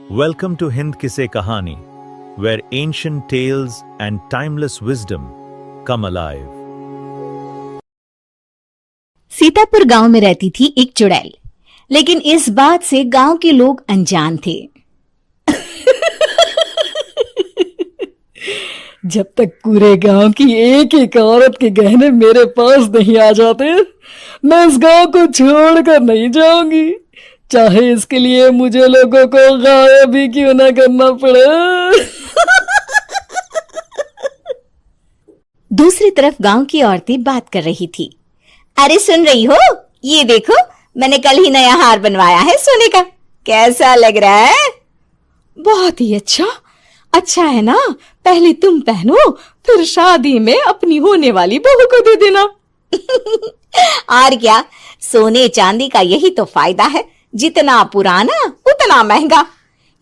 Welcome to Hind Kisse Kahani, where ancient tales and timeless wisdom come alive. Sitapur गांव में रहती थी एक चुड़ैल, लेकिन इस बात से गांव के लोग अनजान थे। जब तक पूरे गांव की एक एक औरत के गहने मेरे पास नहीं आ जाते, मैं इस गांव को छोड़कर नहीं जाऊंगी, चाहे इसके लिए मुझे लोगों को गायब भी क्यों ना करना पड़े। दूसरी तरफ गांव की औरतें बात कर रही थी। अरे सुन रही हो, ये देखो, मैंने कल ही नया हार बनवाया है सोने का, कैसा लग रहा है? बहुत ही अच्छा है ना, पहले तुम पहनो, फिर शादी में अपनी होने वाली बहू को दे देना। और क्या, सोने चांदी का यही तो फायदा है, जितना पुराना उतना महंगा।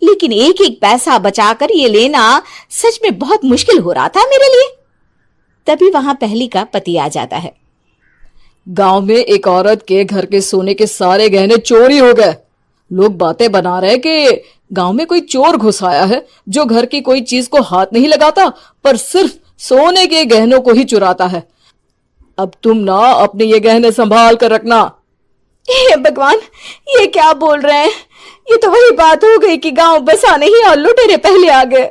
लेकिन एक एक पैसा बचाकर ये लेना सच में बहुत मुश्किल हो रहा था मेरे लिए। तभी वहां पहली का पति आ जाता है। गांव में एक औरत के घर के सोने के सारे गहने चोरी हो गए। लोग बातें बना रहे कि गांव में कोई चोर घुस आया है जो घर की कोई चीज को हाथ नहीं लगाता, पर सिर्फ सोने के गहनों को ही चुराता है। अब तुम ना अपने ये गहने संभाल कर रखना। हे भगवान, ये क्या बोल रहे हैं? ये तो वही बात हो गई कि गांव बसा नहीं और लुटेरे पहले आ गए।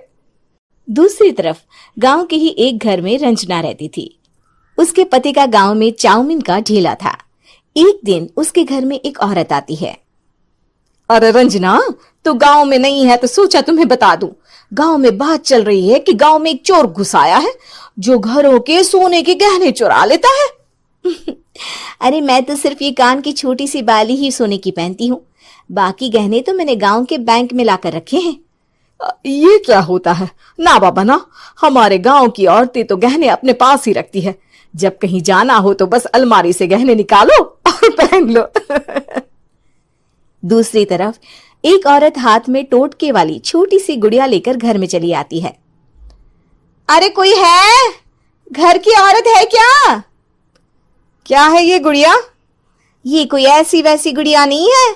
दूसरी तरफ गांव के ही एक घर में रंजना रहती थी। उसके पति का गांव में चाउमीन का ठेला था। एक दिन उसके घर में एक औरत आती है। अरे रंजना, तू गांव में नहीं है तो सोचा तुम्हें बता दूं। गांव में बात चल रही है कि गांव में एक चोर घुस आया है जो घरों के सोने के गहने चुरा लेता है। अरे मैं तो सिर्फ ये कान की छोटी सी बाली ही सोने की पहनती हूँ, बाकी गहने तो मैंने गांव के बैंक में लाकर रखे हैं। ये क्या होता है? ना बाबा ना, हमारे गांव की औरतें तो गहने अपने पास ही रखती है। जब कहीं जाना हो तो बस अलमारी से गहने निकालो और पहन लो। दूसरी तरफ एक औरत हाथ में टोटके वाली छोटी सी गुड़िया लेकर घर में चली आती है। अरे कोई है? घर की औरत है क्या? क्या है ये गुड़िया? ये कोई ऐसी वैसी गुड़िया नहीं है,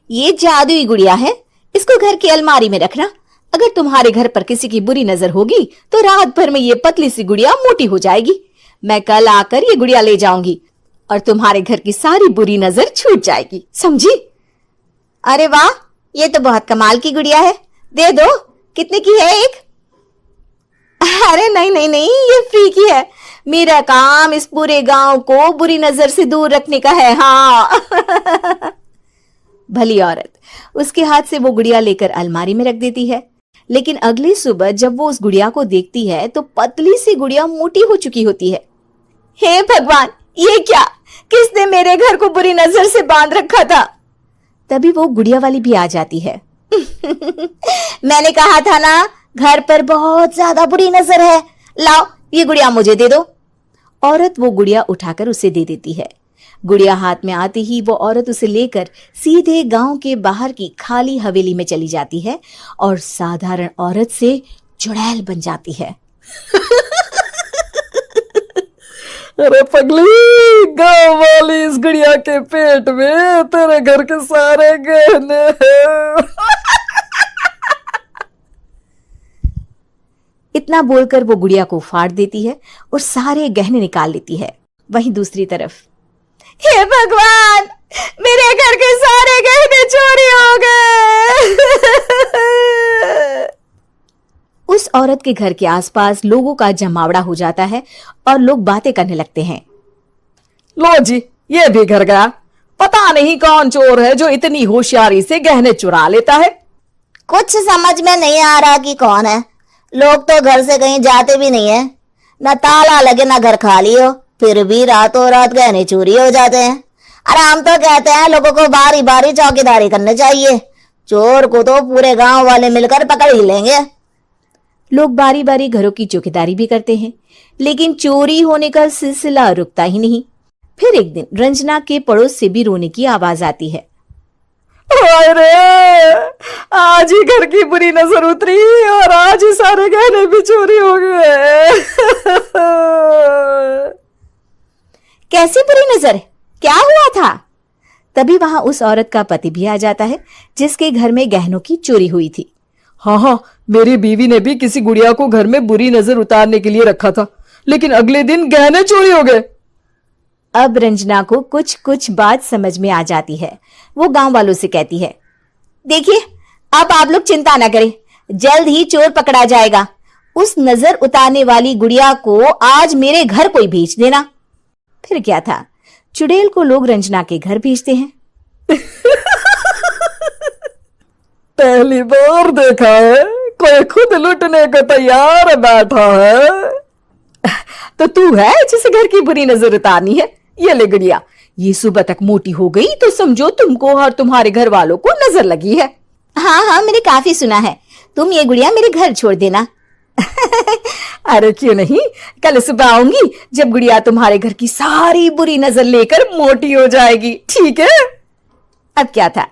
ये जादुई गुड़िया है। इसको घर की अलमारी में रखना, अगर तुम्हारे घर पर किसी की बुरी नजर होगी तो रात भर में ये पतली सी गुड़िया मोटी हो जाएगी। मैं कल आकर ये गुड़िया ले जाऊंगी और तुम्हारे घर की सारी बुरी नजर छूट जाएगी, समझी? अरे वाह, ये तो बहुत कमाल की गुड़िया है, दे दो। कितने की है एक? अरे नहीं नहीं नहीं, ये फ्री की है। मेरा काम इस पूरे गांव को बुरी नजर से दूर रखने का है। हाँ। भली औरत उसके हाथ से वो गुड़िया लेकर अलमारी में रख देती है। लेकिन अगली सुबह जब वो उस गुड़िया को देखती है तो पतली सी गुड़िया मोटी हो चुकी होती है। हे भगवान, ये क्या? किसने मेरे घर को बुरी नजर से बांध रखा था? तभी वो गुड़िया वाली भी आ जाती है। मैंने कहा था ना, घर पर बहुत ज्यादा बुरी नजर है, लाओ ये गुड़िया मुझे दे दो। औरत वो गुड़िया उठाकर उसे दे देती है। गुड़िया हाथ में आते ही वो औरत उसे लेकर सीधे गांव के बाहर की खाली हवेली में चली जाती है और साधारण औरत से चुड़ैल बन जाती है। अरे पगली, गांव वाली इस गुड़िया के पेट में तेरे घर के सारे गहने हैं। इतना बोलकर वो गुड़िया को फाड़ देती है और सारे गहने निकाल लेती है। वहीं दूसरी तरफ, हे भगवान, मेरे घर के सारे गहने चोरी हो गए। उस औरत के घर के आसपास लोगों का जमावड़ा हो जाता है और लोग बातें करने लगते हैं। लो जी, ये भी घर गया। पता नहीं कौन चोर है जो इतनी होशियारी से गहने चुरा लेता है। कुछ समझ में नहीं आ रहा कि कौन है। लोग तो घर से कहीं जाते भी नहीं है, न ताला लगे न घर खाली हो, फिर भी रातों रात गहने चोरी हो जाते हैं। अरे हम तो कहते हैं लोगों को बारी बारी चौकीदारी करनी चाहिए, चोर को तो पूरे गांव वाले मिलकर पकड़ ही लेंगे। लोग बारी बारी घरों की चौकीदारी भी करते हैं, लेकिन चोरी होने का सिलसिला रुकता ही नहीं। फिर एक दिन रंजना के पड़ोस से भी रोने की आवाज आती है। अरे आज ही घर की बुरी नजर उतरी और आज ही सारे गहने भी चोरी हो गए। कैसी बुरी नजर? क्या हुआ था? तभी वहां उस औरत का पति भी आ जाता है जिसके घर में गहनों की चोरी हुई थी। हाँ, मेरी बीवी ने भी किसी गुड़िया को घर में बुरी नजर उतारने के लिए रखा था, लेकिन अगले दिन गहने चोरी हो गए। अब रंजना को कुछ कुछ बात समझ में आ जाती है। वो गांव वालों से कहती है, देखिए अब आप लोग चिंता ना करें, जल्द ही चोर पकड़ा जाएगा। उस नजर उतारने वाली गुड़िया को आज मेरे घर कोई भेज देना। फिर क्या था, चुड़ैल को लोग रंजना के घर भेजते हैं। पहली बार देखा है कोई खुद लुटने को तैयार बैठा है। तो तू है जिसे घर की बुरी नजर उतारनी है? ये ले गुड़िया, ये सुबह तक मोटी हो गई तो समझो तुमको और तुम्हारे घर वालों को नजर लगी है। हाँ हाँ, मैंने काफी सुना है। तुम ये गुड़िया मेरे घर छोड़ देना। अरे क्यों नहीं, कल सुबह आऊंगी जब गुड़िया तुम्हारे घर की सारी बुरी नजर लेकर मोटी हो जाएगी, ठीक है? अब क्या था,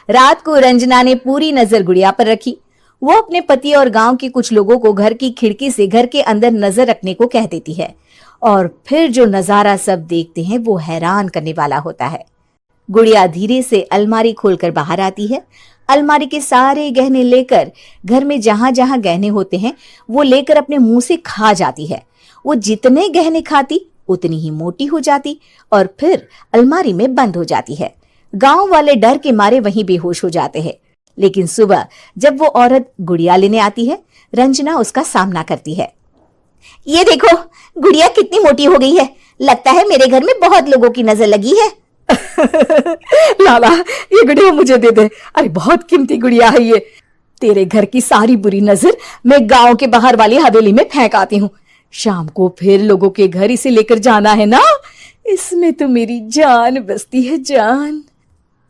रात को रंजना ने पूरी नजर गुड़िया पर रखी। वो अपने पति और गांव के कुछ लोगों को घर की खिड़की से घर के अंदर नजर रखने को कह देती है, और फिर जो नजारा सब देखते हैं वो हैरान करने वाला होता है। गुड़िया धीरे से अलमारी खोलकर बाहर आती है। अलमारी के सारे गहने लेकर घर में जहां जहां गहने होते हैं वो लेकर अपने मुंह से खा जाती है। वो जितने गहने खाती उतनी ही मोटी हो जाती और फिर अलमारी में बंद हो जाती है। गांव वाले डर के मारे वहीं बेहोश हो जाते हैं। लेकिन सुबह जब वो औरत गुड़िया लेने आती है, रंजना उसका सामना करती है। ये देखो, गुड़िया कितनी मोटी हो गई है। लगता है मेरे घर में बहुत लोगों की नजर लगी है। लाला, ये गुड़िया मुझे दे दे। अरे बहुत कीमती गुड़िया है ये। तेरे घर की सारी बुरी नजर मैं गांव के बाहर वाली हवेली में फेंक आती हूँ। शाम को फिर लोगों के घर इसे लेकर जाना है ना। इसमें तो मेरी जान बसती है, जान।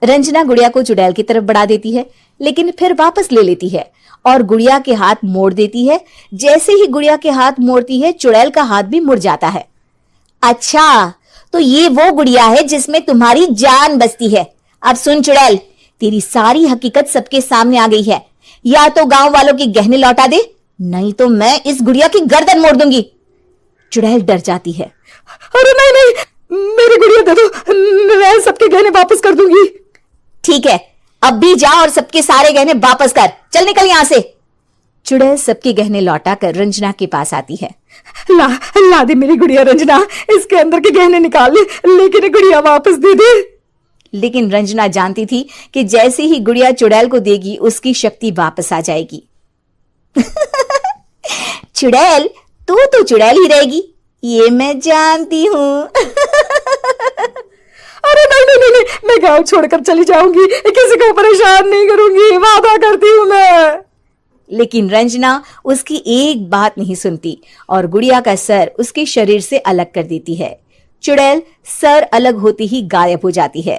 रंजना गुड़िया को चुड़ैल की तरफ बढ़ा देती है, लेकिन फिर वापस ले लेती है और गुड़िया के हाथ मोड़ देती है। जैसे ही गुड़िया के हाथ मोड़ती है, चुड़ैल का हाथ भी मुड़ जाता है। अच्छा, तो ये वो गुड़िया है जिसमें तुम्हारी जान बसती है। अब सुन चुड़ैल, तेरी सारी हकीकत सबके सामने आ गई है। या तो गांव वालों के गहने लौटा दे, नहीं तो मैं इस गुड़िया की गर्दन मोड़ दूंगी। चुड़ैल डर जाती है। अरे नहीं नहीं, मेरी गुड़िया दे दो, मैं सबके गहने वापस कर दूंगी। ठीक है, अब भी जा और सबके सारे गहने वापस कर। चल निकल यहां से। चुड़ैल सबके गहने लौटाकर रंजना के पास आती है। ला दे मेरी गुड़िया रंजना, इसके अंदर के गहने निकाल ले, लेकिन गुड़िया वापस दे दे। लेकिन रंजना जानती थी कि जैसे ही गुड़िया चुड़ैल को देगी उसकी शक्ति वापस आ जाएगी। चुड़ैल, तू तो चुड़ैल ही रहेगी, ये मैं जानती हूँ। अरे नहीं नहीं नहीं, मैं गांव छोड़कर चली जाऊंगी, किसी को परेशान नहीं करूंगी, वादा करती हूँ मैं। लेकिन रंजना उसकी एक बात नहीं सुनती और गुड़िया का सर उसके शरीर से अलग कर देती है। चुड़ैल सर अलग होती ही गायब हो जाती है।